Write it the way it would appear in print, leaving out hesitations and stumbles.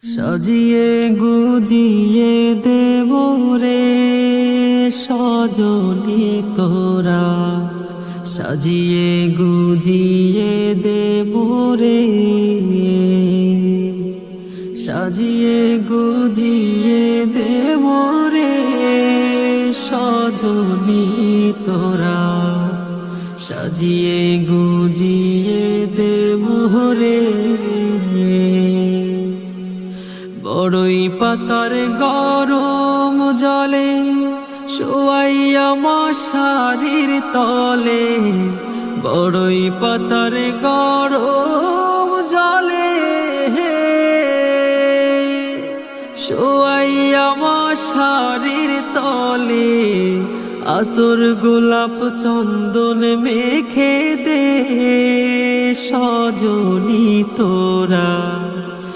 সাজিয়ে গুজিয়ে দেব রে সজনি তোরা, সাজিয়ে গুজিয়ে দেব রে, সাজিয়ে গুজিয়ে দেব রে সজনি তোরা, সাজিয়ে গুজিয়ে দেব রে। বড়ই পাতার গরম জলে শোয়াইয়া মশারির তলে, বড়ই পাতার গরম জলে শোয়াইয়া মশারির তলে, আতর গোলাপ চন্দন মেখে দে সজনি তোরা।